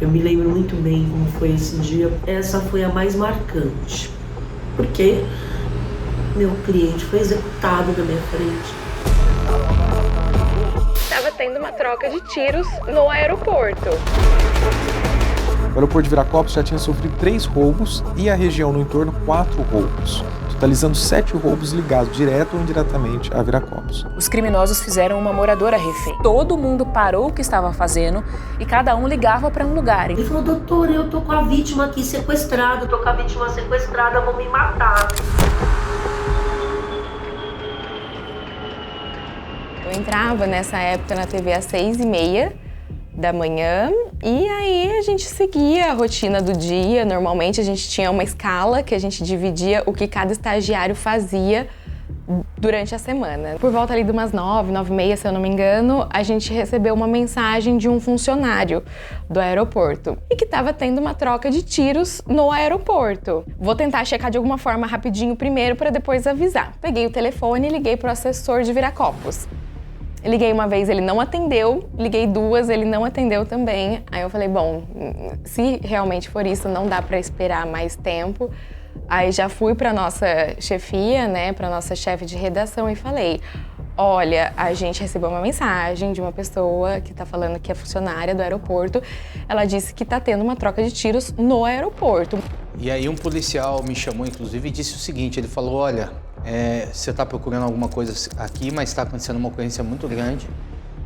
Eu me lembro muito bem como foi esse dia. Essa foi a mais marcante, porque meu cliente foi executado na minha frente. Estava tendo uma troca de tiros no aeroporto. O aeroporto de Viracopos já tinha sofrido 3 roubos e a região no entorno 4 roubos, totalizando 7 roubos ligados direto ou indiretamente a Viracopos. Os criminosos fizeram uma moradora refém. Todo mundo parou o que estava fazendo e cada um ligava para um lugar. Ele falou: doutor, eu tô com a vítima aqui sequestrada, tô com a vítima sequestrada, vão me matar. Eu entrava nessa época na TV às 6h30 da manhã e aí a gente seguia a rotina do dia. Normalmente a gente tinha uma escala que a gente dividia o que cada estagiário fazia durante a semana. Por volta ali de umas 9, 9h30, se eu não me engano, a gente recebeu uma mensagem de um funcionário do aeroporto e que estava tendo uma troca de tiros no aeroporto. Vou tentar checar de alguma forma rapidinho primeiro para depois avisar. Peguei o telefone e liguei para o assessor de Viracopos. Liguei uma vez, ele não atendeu, liguei 2, ele não atendeu também. Aí eu falei, bom, se realmente for isso, não dá para esperar mais tempo. Aí já fui para nossa chefia, né, para nossa chefe de redação e falei, olha, a gente recebeu uma mensagem de uma pessoa que tá falando que é funcionária do aeroporto. Ela disse que tá tendo uma troca de tiros no aeroporto. E aí um policial me chamou, inclusive, e disse o seguinte, ele falou, olha, você está procurando alguma coisa aqui, mas está acontecendo uma ocorrência muito grande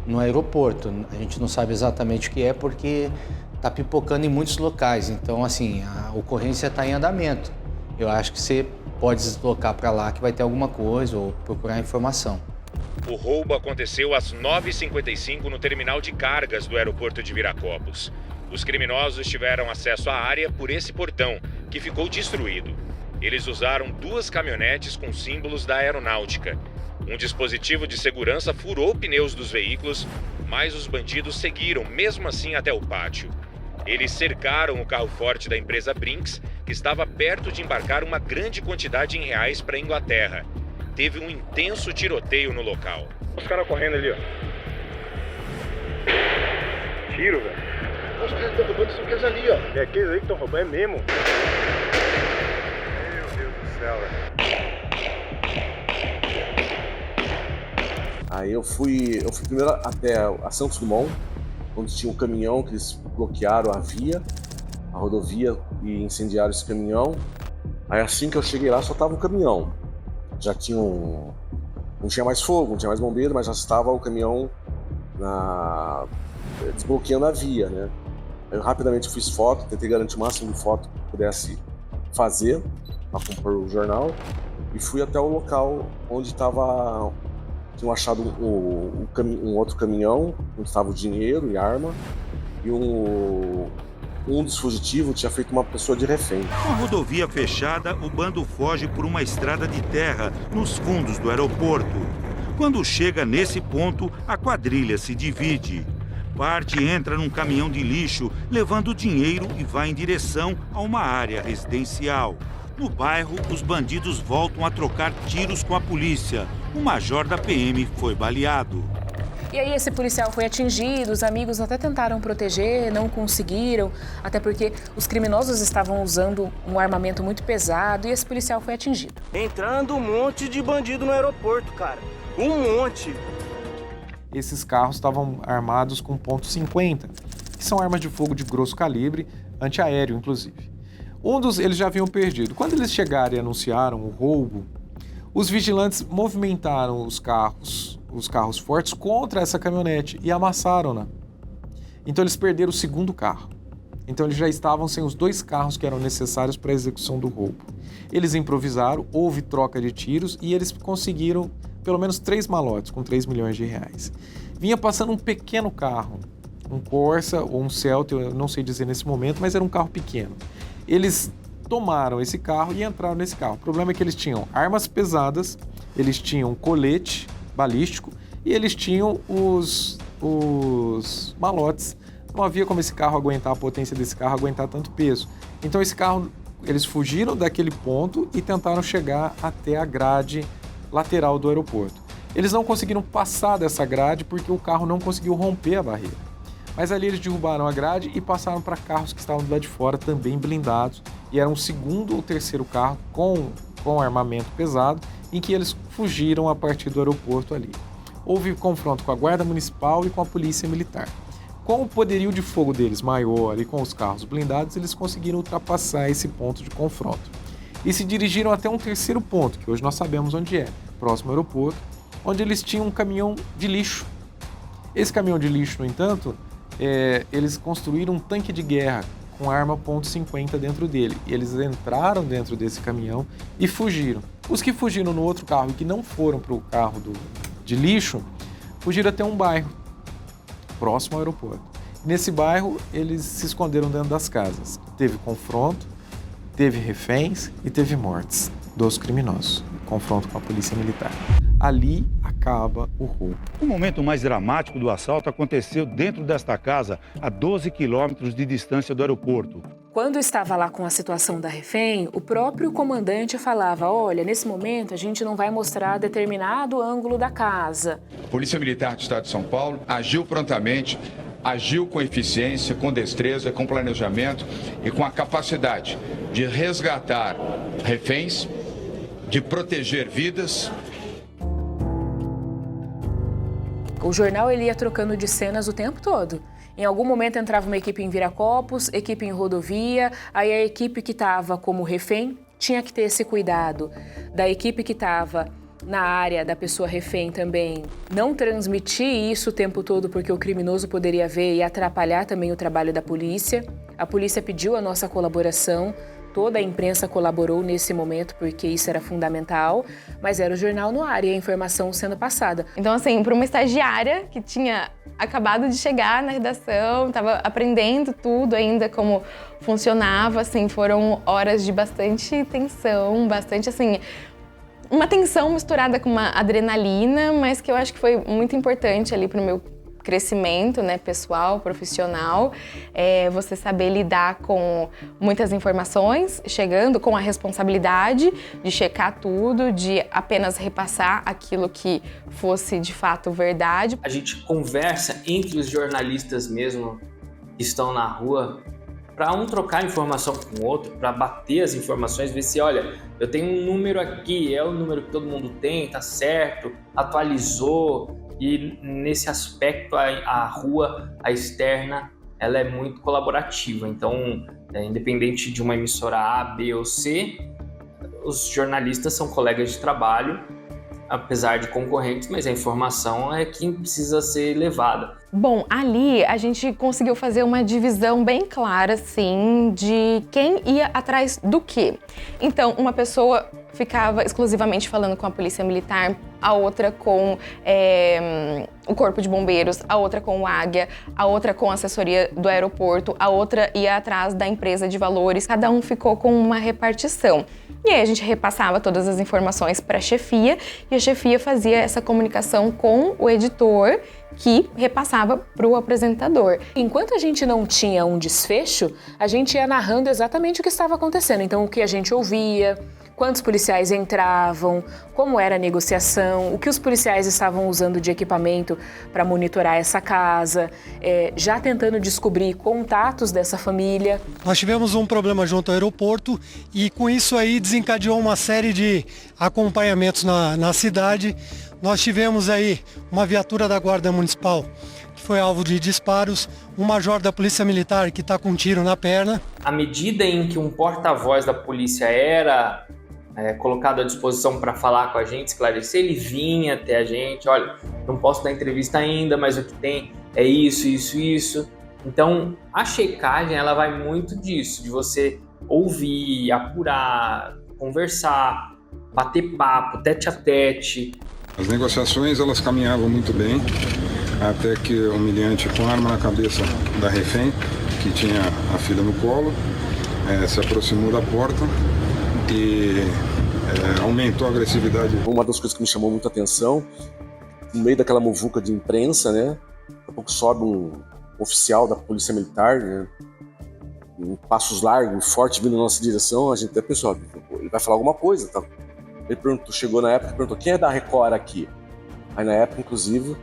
no aeroporto. A gente não sabe exatamente o que é porque está pipocando em muitos locais. Então, assim, a ocorrência está em andamento. Eu acho que você pode se deslocar para lá que vai ter alguma coisa ou procurar informação. O roubo aconteceu às 9h55 no terminal de cargas do aeroporto de Viracopos. Os criminosos tiveram acesso à área por esse portão, que ficou destruído. Eles usaram 2 caminhonetes com símbolos da aeronáutica. Um dispositivo de segurança furou pneus dos veículos, mas os bandidos seguiram mesmo assim até o pátio. Eles cercaram o carro forte da empresa Brinks, que estava perto de embarcar uma grande quantidade em reais para a Inglaterra. Teve um intenso tiroteio no local. Os caras correndo ali, ó. Tiro, velho. Os caras estão roubando são aqueles ali, ó. É aqueles aí que estão roubando, é mesmo? Meu Deus do céu, velho. Aí eu fui primeiro até a Santos Dumont, onde tinha um caminhão que eles bloquearam a via, a rodovia, e incendiaram esse caminhão. Aí assim que eu cheguei lá, só tava um caminhão. Já tinha não tinha mais fogo, não tinha mais bombeiro, mas já estava o caminhão desbloqueando a via, né? Eu rapidamente fiz foto, tentei garantir o máximo de foto que pudesse fazer para compor o jornal e fui até o local onde tinham achado um outro caminhão, onde estava o dinheiro e arma, e um dos fugitivos tinha feito uma pessoa de refém. Com a rodovia fechada, o bando foge por uma estrada de terra nos fundos do aeroporto. Quando chega nesse ponto, a quadrilha se divide. Parte entra num caminhão de lixo, levando dinheiro e vai em direção a uma área residencial. No bairro, os bandidos voltam a trocar tiros com a polícia. O major da PM foi baleado. E aí esse policial foi atingido, os amigos até tentaram proteger, não conseguiram, até porque os criminosos estavam usando um armamento muito pesado e esse policial foi atingido. Entrando um monte de bandido no aeroporto, cara. Um monte. Esses carros estavam armados com .50, que são armas de fogo de grosso calibre, antiaéreo inclusive. Eles já haviam perdido. Quando eles chegaram e anunciaram o roubo, os vigilantes movimentaram os carros fortes contra essa caminhonete e amassaram-na. Então eles perderam o segundo carro. Então eles já estavam sem os 2 carros que eram necessários para a execução do roubo. Eles improvisaram, houve troca de tiros e eles conseguiram pelo menos 3 malotes com 3 milhões de reais. Vinha passando um pequeno carro, um Corsa ou um Celta, eu não sei dizer nesse momento, mas era um carro pequeno. Eles tomaram esse carro e entraram nesse carro. O problema é que eles tinham armas pesadas, eles tinham colete balístico e eles tinham os malotes. Não havia como esse carro aguentar, a potência desse carro aguentar tanto peso. Então esse carro, eles fugiram daquele ponto e tentaram chegar até a grade lateral do aeroporto. Eles não conseguiram passar dessa grade porque o carro não conseguiu romper a barreira. Mas ali eles derrubaram a grade e passaram para carros que estavam do lado de fora, também blindados, e era um segundo ou terceiro carro com armamento pesado, em que eles fugiram a partir do aeroporto ali. Houve confronto com a Guarda Municipal e com a Polícia Militar. Com o poderio de fogo deles maior e com os carros blindados, eles conseguiram ultrapassar esse ponto de confronto. E se dirigiram até um terceiro ponto, que hoje nós sabemos onde é, próximo ao aeroporto, onde eles tinham um caminhão de lixo. Esse caminhão de lixo, no entanto, eles construíram um tanque de guerra com arma .50 dentro dele. E eles entraram dentro desse caminhão e fugiram. Os que fugiram no outro carro e que não foram para o carro de lixo, fugiram até um bairro próximo ao aeroporto. Nesse bairro, eles se esconderam dentro das casas. Teve confronto, teve reféns e teve mortes dos criminosos. Confronto com a Polícia Militar. Ali acaba o roubo. O momento mais dramático do assalto aconteceu dentro desta casa, a 12 quilômetros de distância do aeroporto. Quando estava lá com a situação da refém, o próprio comandante falava: olha, nesse momento a gente não vai mostrar determinado ângulo da casa. A Polícia Militar do Estado de São Paulo agiu prontamente, agiu com eficiência, com destreza, com planejamento e com a capacidade de resgatar reféns, de proteger vidas. O jornal ele ia trocando de cenas o tempo todo. Em algum momento entrava uma equipe em Viracopos, equipe em rodovia, aí a equipe que estava como refém tinha que ter esse cuidado. Da equipe que estava na área da pessoa refém também, não transmitir isso o tempo todo porque o criminoso poderia ver e atrapalhar também o trabalho da polícia. A polícia pediu a nossa colaboração. Toda a imprensa colaborou nesse momento porque isso era fundamental, mas era o jornal no ar e a informação sendo passada. Então, assim, para uma estagiária que tinha acabado de chegar na redação, estava aprendendo tudo ainda, como funcionava, assim, foram horas de bastante tensão, bastante, assim, uma tensão misturada com uma adrenalina, mas que eu acho que foi muito importante ali para o meu crescimento, né, pessoal, profissional, você saber lidar com muitas informações, chegando com a responsabilidade de checar tudo, de apenas repassar aquilo que fosse de fato verdade. A gente conversa entre os jornalistas mesmo que estão na rua para um trocar informação com o outro, para bater as informações, ver se, olha, eu tenho um número aqui, é o número que todo mundo tem, tá certo, atualizou. E nesse aspecto a rua, a externa, ela é muito colaborativa. Então, independente de uma emissora A, B ou C, os jornalistas são colegas de trabalho, apesar de concorrentes, mas a informação é quem precisa ser levada. Bom, ali a gente conseguiu fazer uma divisão bem clara, assim, de quem ia atrás do quê. Então, uma pessoa ficava exclusivamente falando com a Polícia Militar, a outra com o Corpo de Bombeiros, a outra com o Águia, a outra com a assessoria do aeroporto, a outra ia atrás da empresa de valores, cada um ficou com uma repartição. E aí a gente repassava todas as informações para a chefia e a chefia fazia essa comunicação com o editor, que repassava para o apresentador. Enquanto a gente não tinha um desfecho, a gente ia narrando exatamente o que estava acontecendo. Então, o que a gente ouvia, quantos policiais entravam, como era a negociação, o que os policiais estavam usando de equipamento para monitorar essa casa, já tentando descobrir contatos dessa família. Nós tivemos um problema junto ao aeroporto e com isso aí desencadeou uma série de acompanhamentos na cidade. Nós tivemos aí uma viatura da Guarda Municipal que foi alvo de disparos, um major da Polícia Militar que está com um tiro na perna. À medida em que um porta-voz da polícia era colocado à disposição para falar com a gente, esclarecer, ele vinha até a gente, olha, não posso dar entrevista ainda, mas o que tem é isso, isso, isso. Então, a checagem, ela vai muito disso, de você ouvir, apurar, conversar, bater papo, tete a tete. As negociações, elas caminhavam muito bem, até que o humilhante, com a arma na cabeça da refém, que tinha a filha no colo, se aproximou da porta e aumentou a agressividade. Uma das coisas que me chamou muita atenção, no meio daquela muvuca de imprensa, né, daqui a pouco sobe um oficial da Polícia Militar, né, em passos largos, forte, vindo na nossa direção, a gente até pensou, ele vai falar alguma coisa, tá? Ele perguntou, chegou na época e perguntou, quem é da Record aqui? Aí na época, inclusive,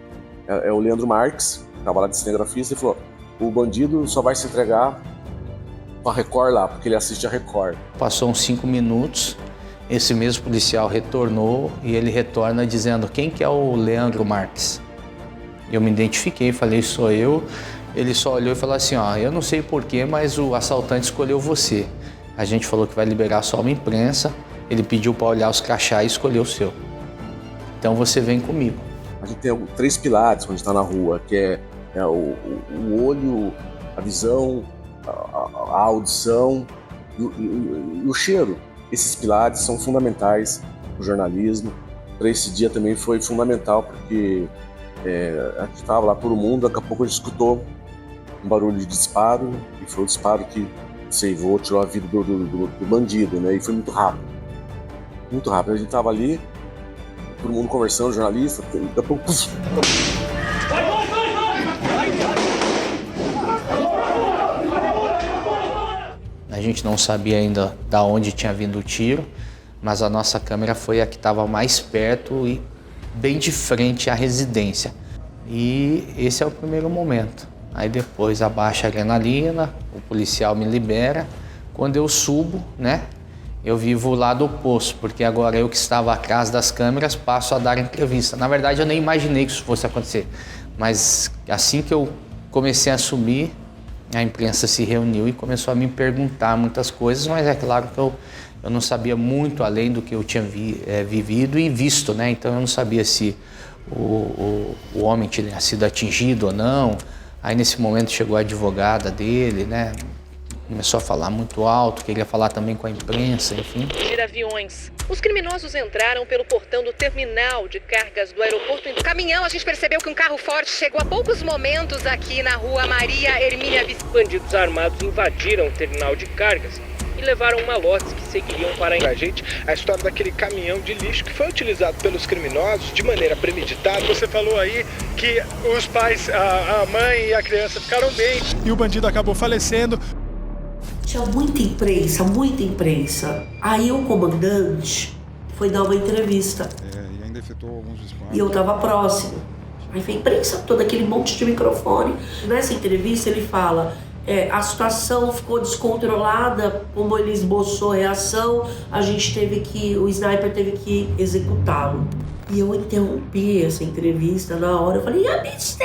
é o Leandro Marques, que estava lá de cinegrafista, e falou: o bandido só vai se entregar pra Record lá, porque ele assiste a Record. Passou uns 5 minutos, esse mesmo policial retornou e ele retorna dizendo: quem que é o Leandro Marques? Eu me identifiquei, falei: sou eu. Ele só olhou e falou assim: ó, eu não sei porquê, mas o assaltante escolheu você. A gente falou que vai liberar só uma imprensa, ele pediu para olhar os crachá e escolheu o seu. Então você vem comigo. A gente tem 3 pilares quando a gente está na rua, que é o olho, a visão, a audição e o cheiro. Esses pilares são fundamentais no jornalismo. Para esse dia também foi fundamental, porque a gente estava lá todo mundo, daqui a pouco a gente escutou um barulho de disparo, e foi o disparo que ceivou, tirou a vida do bandido, né? E foi muito rápido. Muito rápido. A gente estava ali, todo mundo conversando, jornalista, daqui a pouco... A gente não sabia ainda da onde tinha vindo o tiro, mas a nossa câmera foi a que estava mais perto e bem de frente à residência. E esse é o primeiro momento. Aí depois abaixa a adrenalina, o policial me libera. Quando eu subo, né, eu vivo o lado oposto, porque agora eu que estava atrás das câmeras passo a dar entrevista. Na verdade, eu nem imaginei que isso fosse acontecer, mas assim que eu comecei a subir, a imprensa se reuniu e começou a me perguntar muitas coisas, mas é claro que eu não sabia muito além do que eu tinha vivido e visto, né? Então eu não sabia se o homem tinha sido atingido ou não. Aí nesse momento chegou a advogada dele, né? Começou a falar muito alto, queria falar também com a imprensa, enfim. Aviões. Os criminosos entraram pelo portão do terminal de cargas do aeroporto. No caminhão, a gente percebeu que um carro forte chegou a poucos momentos aqui na rua Maria Hermínia Vicente. Bandidos armados invadiram o terminal de cargas e levaram malotes que seguiriam para a gente. A história daquele caminhão de lixo que foi utilizado pelos criminosos de maneira premeditada. Você falou aí que os pais, a mãe e a criança ficaram bem e o bandido acabou falecendo. Tinha muita imprensa. Aí o comandante foi dar uma entrevista. E ainda efetuou alguns disparos. E eu tava próximo. Aí veio a imprensa toda, aquele monte de microfone. Nessa entrevista ele fala: a situação ficou descontrolada, como ele esboçou a reação, o sniper teve que executá-lo. E eu interrompi essa entrevista na hora, eu falei: é mentira!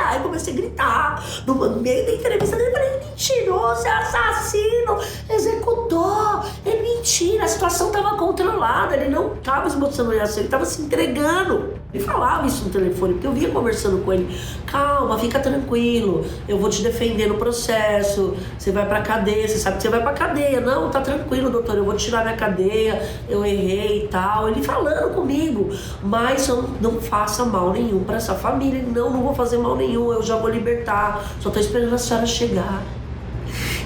Aí comecei a gritar, no meio da entrevista dele, eu falei: mentiroso, é assassino, executou, é mentira, a situação estava controlada, ele não estava esboçando a reação, ele estava se entregando. Ele falava isso no telefone, porque eu vinha conversando com ele: calma, fica tranquilo, eu vou te defender no processo, você vai pra cadeia, você sabe que você vai pra cadeia. Não, tá tranquilo, doutor, eu vou tirar minha cadeia, eu errei e tal. Ele falando comigo: mas não faça mal nenhum pra essa família. Não vou fazer mal nenhum, eu já vou libertar, só tô esperando a senhora chegar.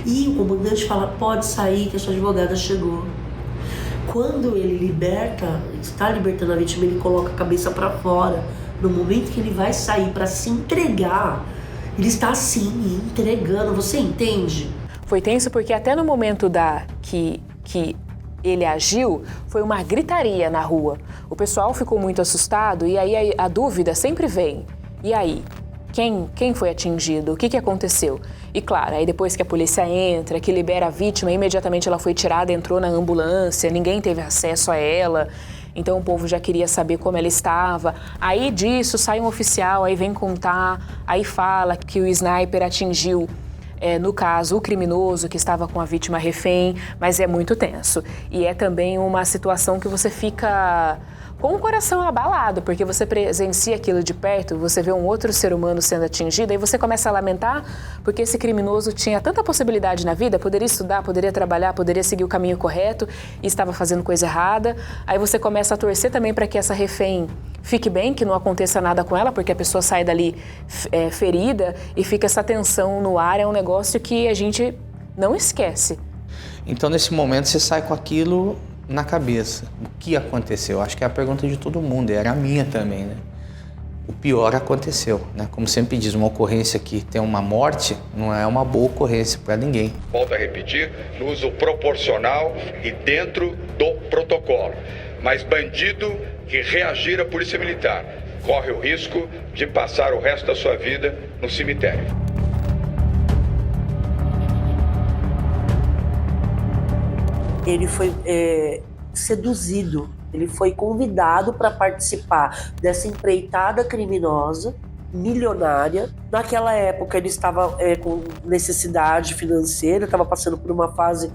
E o comandante fala: pode sair que a sua advogada chegou. Quando ele está libertando a vítima, ele coloca a cabeça para fora. No momento que ele vai sair para se entregar, ele está assim, entregando. Você entende? Foi tenso porque até no momento que ele agiu, foi uma gritaria na rua. O pessoal ficou muito assustado e aí a dúvida sempre vem. E aí? Quem foi atingido? O que aconteceu? E claro, aí depois que a polícia entra, que libera a vítima, imediatamente ela foi tirada, entrou na ambulância, ninguém teve acesso a ela. Então o povo já queria saber como ela estava. Aí disso sai um oficial, aí vem contar, aí fala que o sniper atingiu, no caso, o criminoso que estava com a vítima refém, mas é muito tenso. E é também uma situação que você fica com o coração abalado, porque você presencia aquilo de perto, você vê um outro ser humano sendo atingido, aí você começa a lamentar, porque esse criminoso tinha tanta possibilidade na vida, poderia estudar, poderia trabalhar, poderia seguir o caminho correto e estava fazendo coisa errada. Aí você começa a torcer também para que essa refém fique bem, que não aconteça nada com ela, porque a pessoa sai dali ferida e fica essa tensão no ar. É um negócio que a gente não esquece. Então nesse momento você sai com aquilo na cabeça. O que aconteceu? Acho que é a pergunta de todo mundo, e era a minha também, né? O pior aconteceu, né? Como sempre diz, uma ocorrência que tem uma morte não é uma boa ocorrência para ninguém. Volto a repetir, no uso proporcional e dentro do protocolo. Mas bandido que reagir à polícia militar corre o risco de passar o resto da sua vida no cemitério. Ele foi seduzido, ele foi convidado para participar dessa empreitada criminosa, milionária. Naquela época ele estava com necessidade financeira, estava passando por uma fase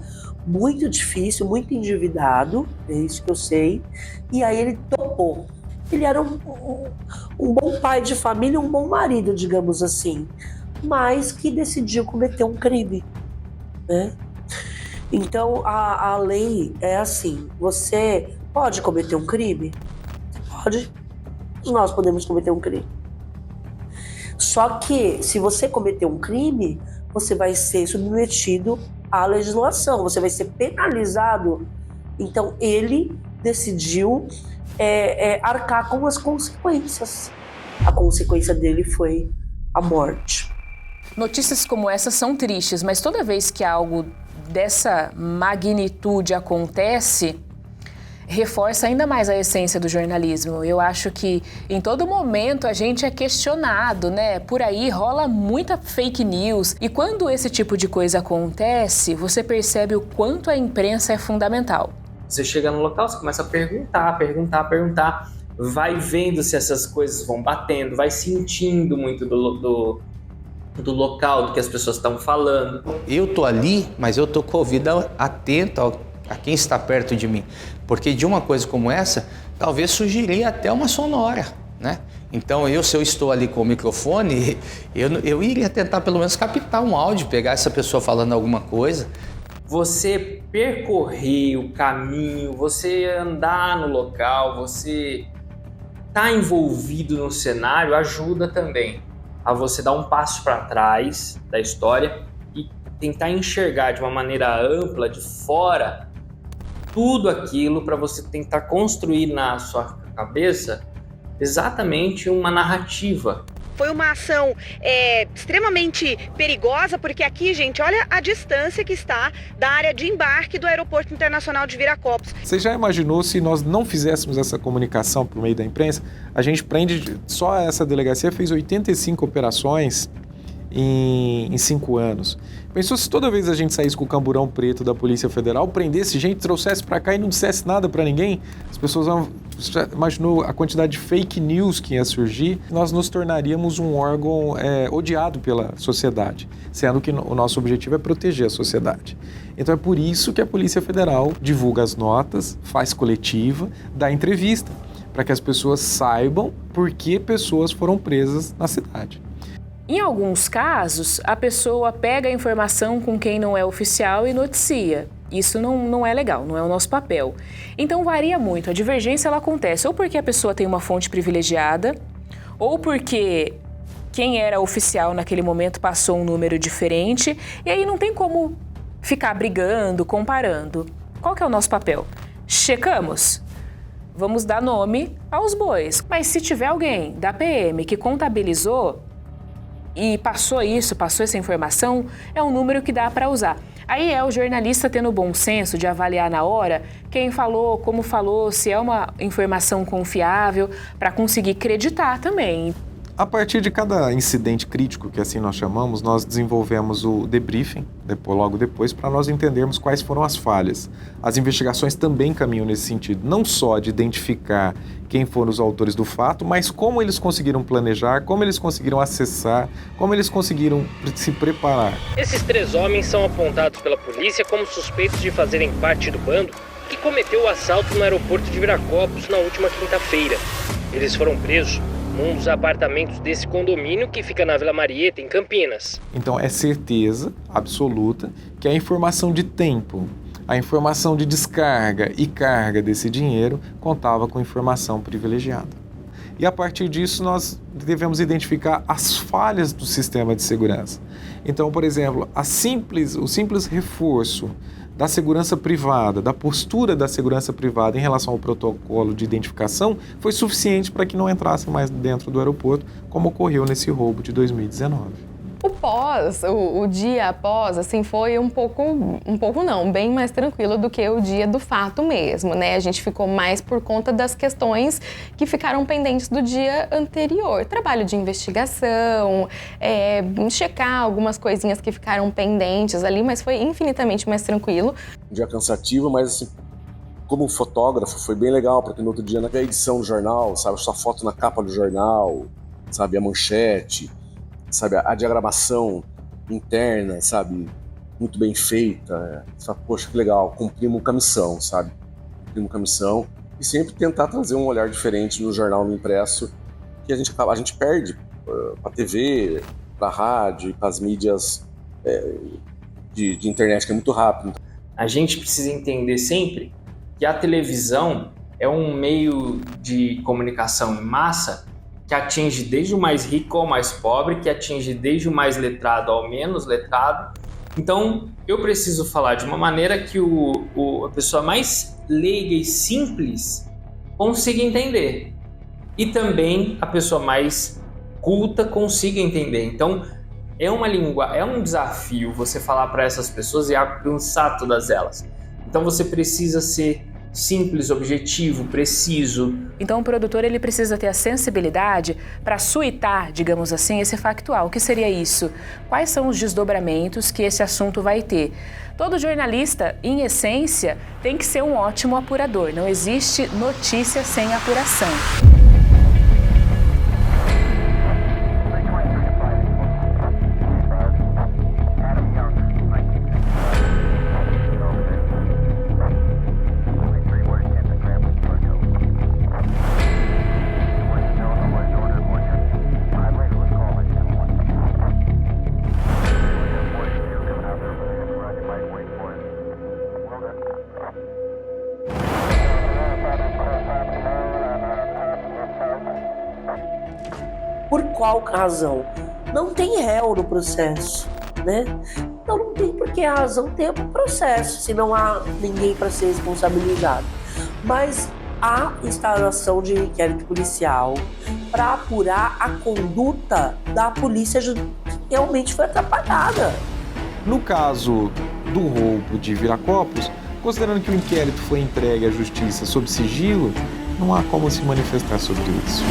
muito difícil, muito endividado, é isso que eu sei. E aí ele topou. Ele era um bom pai de família, um bom marido, digamos assim, mas que decidiu cometer um crime, né? Então a lei é assim: você pode cometer um crime? Pode. Nós podemos cometer um crime. Só que se você cometer um crime, você vai ser submetido à legislação, você vai ser penalizado. Então ele decidiu arcar com as consequências. A consequência dele foi a morte. Notícias como essa são tristes, mas toda vez que algo dessa magnitude acontece, reforça ainda mais a essência do jornalismo. Eu acho que em todo momento a gente é questionado, né? Por aí rola muita fake news. E quando esse tipo de coisa acontece, você percebe o quanto a imprensa é fundamental. Você chega no local, você começa a perguntar, vai vendo se essas coisas vão batendo, vai sentindo muito do local, do que as pessoas estão falando. Eu tô ali, mas eu tô com o ouvido atento a quem está perto de mim. Porque de uma coisa como essa, talvez surgiria até uma sonora, né? Então se eu estou ali com o microfone, eu iria tentar pelo menos captar um áudio, pegar essa pessoa falando alguma coisa. Você percorrer o caminho, você andar no local, você estar envolvido no cenário ajuda também a você dar um passo para trás da história e tentar enxergar de uma maneira ampla, de fora, tudo aquilo para você tentar construir na sua cabeça exatamente uma narrativa. Foi uma ação extremamente perigosa, porque aqui, gente, olha a distância que está da área de embarque do Aeroporto Internacional de Viracopos. Você já imaginou se nós não fizéssemos essa comunicação por meio da imprensa? A gente prende, só essa delegacia fez 85 operações em 5 anos. Pensou se toda vez a gente saísse com o camburão preto da Polícia Federal, prendesse gente, trouxesse para cá e não dissesse nada para ninguém? As pessoas já imaginou a quantidade de fake news que ia surgir? Nós nos tornaríamos um órgão odiado pela sociedade, sendo que o nosso objetivo é proteger a sociedade. Então é por isso que a Polícia Federal divulga as notas, faz coletiva, dá entrevista, para que as pessoas saibam por que pessoas foram presas na cidade. Em alguns casos, a pessoa pega a informação com quem não é oficial e noticia. Isso não é legal, não é o nosso papel. Então varia muito. A divergência ela acontece ou porque a pessoa tem uma fonte privilegiada, ou porque quem era oficial naquele momento passou um número diferente, e aí não tem como ficar brigando, comparando. Qual que é o nosso papel? Checamos. Vamos dar nome aos bois. Mas se tiver alguém da PM que contabilizou e passou essa informação, é um número que dá para usar. Aí é o jornalista tendo o bom senso de avaliar na hora quem falou, como falou, se é uma informação confiável, para conseguir acreditar também. A partir de cada incidente crítico, que assim nós chamamos, nós desenvolvemos o debriefing, logo depois, para nós entendermos quais foram as falhas. As investigações também caminham nesse sentido, não só de identificar quem foram os autores do fato, mas como eles conseguiram planejar, como eles conseguiram acessar, como eles conseguiram se preparar. Esses 3 homens são apontados pela polícia como suspeitos de fazerem parte do bando que cometeu o assalto no aeroporto de Viracopos na última quinta-feira. Eles foram presos num dos apartamentos desse condomínio que fica na Vila Marieta, em Campinas. Então é certeza absoluta que a informação de tempo, a informação de descarga e carga desse dinheiro contava com informação privilegiada. E a partir disso nós devemos identificar as falhas do sistema de segurança. Então, por exemplo, o simples reforço da segurança privada, da postura da segurança privada em relação ao protocolo de identificação foi suficiente para que não entrassem mais dentro do aeroporto, como ocorreu nesse roubo de 2019. O dia após, assim, foi um pouco não, bem mais tranquilo do que o dia do fato mesmo, né? A gente ficou mais por conta das questões que ficaram pendentes do dia anterior. Trabalho de investigação, checar algumas coisinhas que ficaram pendentes ali, mas foi infinitamente mais tranquilo. Um dia cansativo, mas assim, como fotógrafo foi bem legal, porque no outro dia na edição do jornal, sabe, sua foto na capa do jornal, sabe, a manchete, sabe, a diagramação interna, sabe, muito bem feita. Sabe, poxa, que legal, cumprimos com a missão, sabe? Cumprimos com a missão e sempre tentar trazer um olhar diferente no jornal, no impresso, que a gente perde para a TV, para a rádio e para as mídias de internet, que é muito rápido. A gente precisa entender sempre que a televisão é um meio de comunicação em massa que atinge desde o mais rico ao mais pobre, que atinge desde o mais letrado ao menos letrado. Então, eu preciso falar de uma maneira que a pessoa mais leiga e simples consiga entender. E também a pessoa mais culta consiga entender. Então, é um desafio você falar para essas pessoas e alcançar todas elas. Então, você precisa ser simples, objetivo, preciso. Então o produtor ele precisa ter a sensibilidade para suitar, digamos assim, esse factual. O que seria isso? Quais são os desdobramentos que esse assunto vai ter? Todo jornalista, em essência, tem que ser um ótimo apurador. Não existe notícia sem apuração. Por qual razão? Não tem réu no processo, né? Então não tem por que a razão ter um processo, se não há ninguém para ser responsabilizado. Mas há instauração de inquérito policial para apurar a conduta da polícia que realmente foi atrapalhada. No caso do roubo de Viracopos, considerando que o inquérito foi entregue à justiça sob sigilo, não há como se manifestar sobre isso.